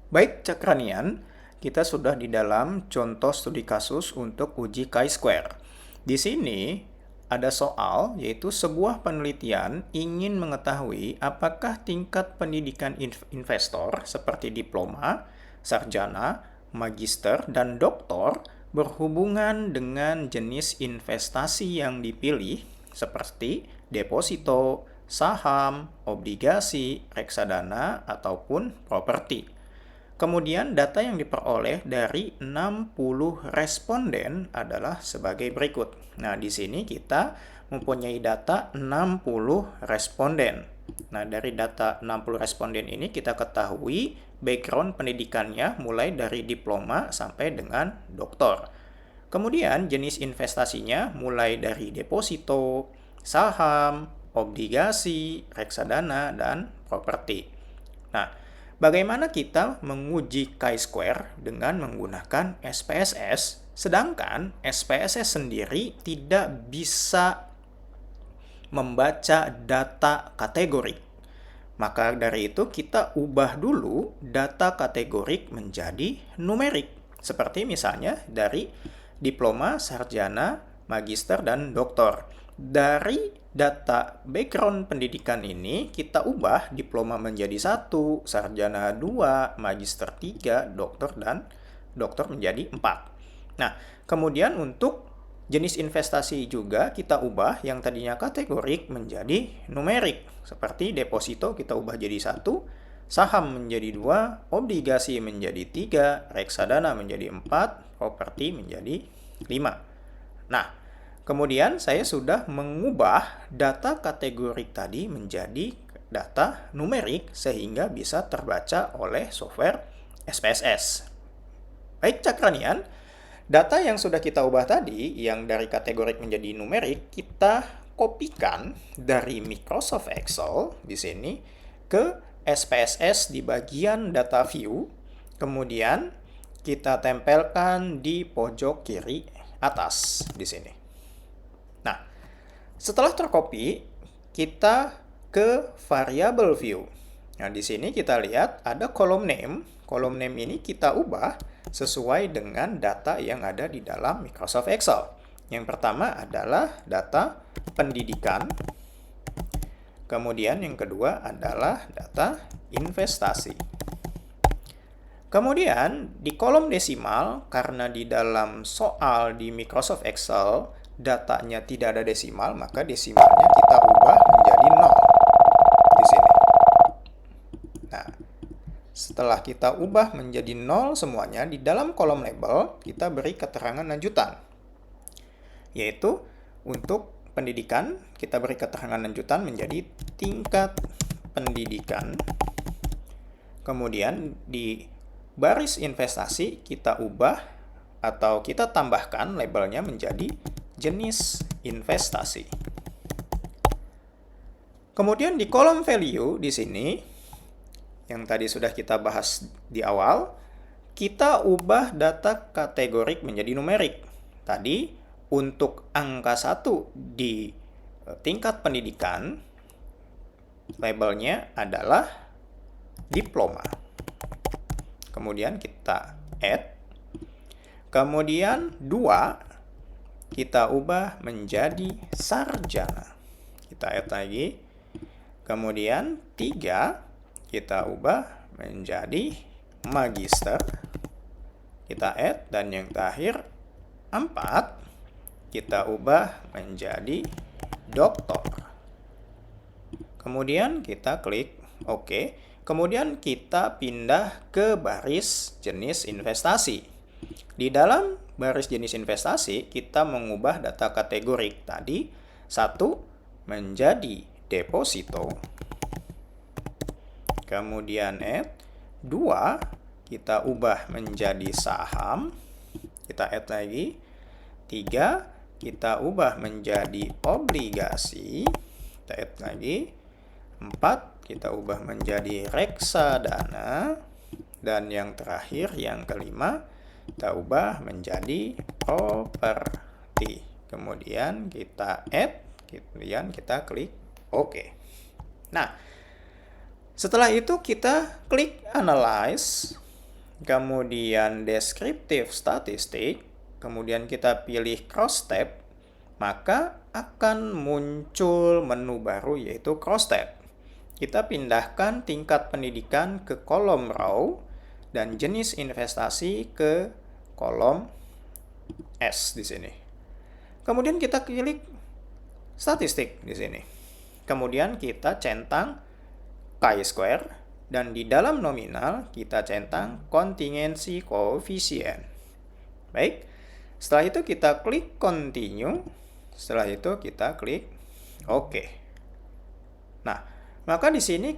Baik, Cakranian, kita sudah di dalam contoh studi kasus untuk uji chi-square. Di sini ada soal, yaitu sebuah penelitian ingin mengetahui apakah tingkat pendidikan investor seperti diploma, sarjana, magister, dan doktor berhubungan dengan jenis investasi yang dipilih seperti deposito, saham, obligasi, reksadana, ataupun properti. Kemudian data yang diperoleh dari 60 responden adalah sebagai berikut. Nah, di sini kita mempunyai data 60 responden. Nah, dari data 60 responden ini kita ketahui background pendidikannya mulai dari diploma sampai dengan doktor. Kemudian jenis investasinya mulai dari deposito, saham, obligasi, reksadana, dan properti. Nah, bagaimana kita menguji chi-square dengan menggunakan SPSS, sedangkan SPSS sendiri tidak bisa membaca data kategorik. Maka dari itu kita ubah dulu data kategorik menjadi numerik. Seperti misalnya dari diploma, sarjana, magister, dan doktor. Dari data background pendidikan ini kita ubah diploma menjadi 1, sarjana 2, magister 3, dokter, dan dokter menjadi 4. Nah, kemudian untuk jenis investasi juga kita ubah yang tadinya kategorik menjadi numerik. Seperti deposito kita ubah jadi 1, saham menjadi 2, obligasi menjadi 3, reksadana menjadi 4, properti menjadi 5. Nah, kemudian saya sudah mengubah data kategorik tadi menjadi data numerik sehingga bisa terbaca oleh software SPSS. Baik, Cakranian, data yang sudah kita ubah tadi, yang dari kategorik menjadi numerik, kita kopikan dari Microsoft Excel di sini ke SPSS di bagian data view, kemudian kita tempelkan di pojok kiri atas di sini. Nah, setelah tercopy, kita ke variable view. Nah, di sini kita lihat ada kolom name. Kolom name ini kita ubah sesuai dengan data yang ada di dalam Microsoft Excel. Yang pertama adalah data pendidikan. Kemudian yang kedua adalah data investasi. Kemudian di kolom desimal, karena di dalam soal di Microsoft Excel datanya tidak ada desimal, maka desimalnya kita ubah menjadi 0 di sini. Nah, setelah kita ubah menjadi 0 semuanya, di dalam kolom label kita beri keterangan lanjutan. Yaitu untuk pendidikan, kita beri keterangan lanjutan menjadi tingkat pendidikan. Kemudian di baris investasi kita ubah atau kita tambahkan labelnya menjadi jenis investasi. Kemudian di kolom value di sini, yang tadi sudah kita bahas di awal, kita ubah data kategorik menjadi numerik. Tadi untuk angka 1 di tingkat pendidikan, labelnya adalah diploma. Kemudian kita add. Kemudian 2 kita ubah menjadi sarjana. Kita add lagi. Kemudian 3 kita ubah menjadi magister. Kita add. Dan yang terakhir 4 kita ubah menjadi doktor. Kemudian kita klik OK. Kemudian kita pindah ke baris jenis investasi. Di dalam baris jenis investasi, kita mengubah data kategorik tadi 1 menjadi deposito. Kemudian add 2 kita ubah menjadi saham. Kita add lagi. 3 kita ubah menjadi obligasi. Kita add lagi. 4 kita ubah menjadi reksadana. Dan yang terakhir, yang kelima, kita ubah menjadi properti. Kemudian kita add, kemudian kita klik OK. Nah, setelah itu kita klik Analyze. kemudian deskriptif statistik, kemudian kita pilih cross tab, maka akan muncul menu baru yaitu cross tab. Kita pindahkan tingkat pendidikan ke kolom row dan jenis investasi ke kolom S di sini. Kemudian kita klik statistik di sini. Kemudian kita centang chi-square dan di dalam nominal kita centang contingency coefficient. Baik. Setelah itu kita klik continue. Setelah itu kita klik OK. Nah, maka di sini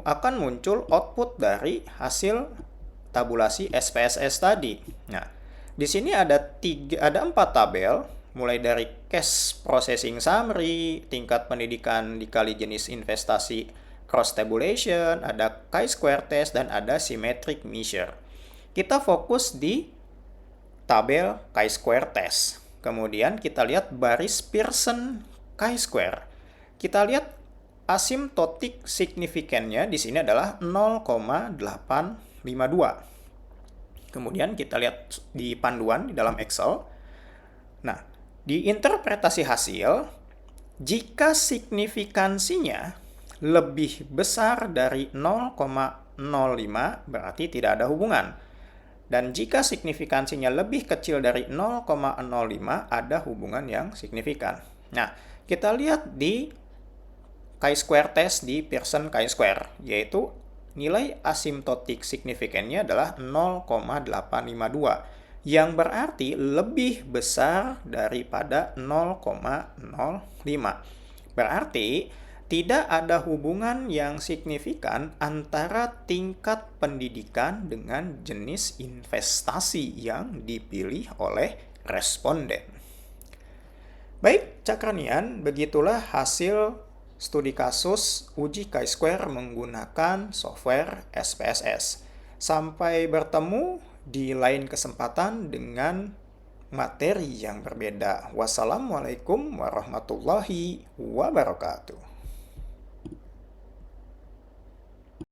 akan muncul output dari hasil tabulasi SPSS tadi. Nah, di sini ada 4 tabel, mulai dari cash processing summary, tingkat pendidikan dikali jenis investasi cross tabulation, ada chi-square test, dan ada symmetric measure. Kita fokus di tabel chi-square test. Kemudian kita lihat baris Pearson chi-square. Kita lihat asymptotic signifikannya di sini adalah 0,852. Kemudian kita lihat di panduan di dalam Excel. Nah, di interpretasi hasil, jika signifikansinya lebih besar dari 0,05 berarti tidak ada hubungan. Dan jika signifikansinya lebih kecil dari 0,05 ada hubungan yang signifikan. Nah, kita lihat di chi-square test di Pearson chi-square, yaitu nilai asymptotic signifikannya adalah 0,852, yang berarti lebih besar daripada 0,05. Berarti tidak ada hubungan yang signifikan antara tingkat pendidikan dengan jenis investasi yang dipilih oleh responden. Baik, Cakranian, begitulah hasil studi kasus uji chi-square menggunakan software SPSS. Sampai bertemu di lain kesempatan dengan materi yang berbeda. Wassalamualaikum warahmatullahi wabarakatuh.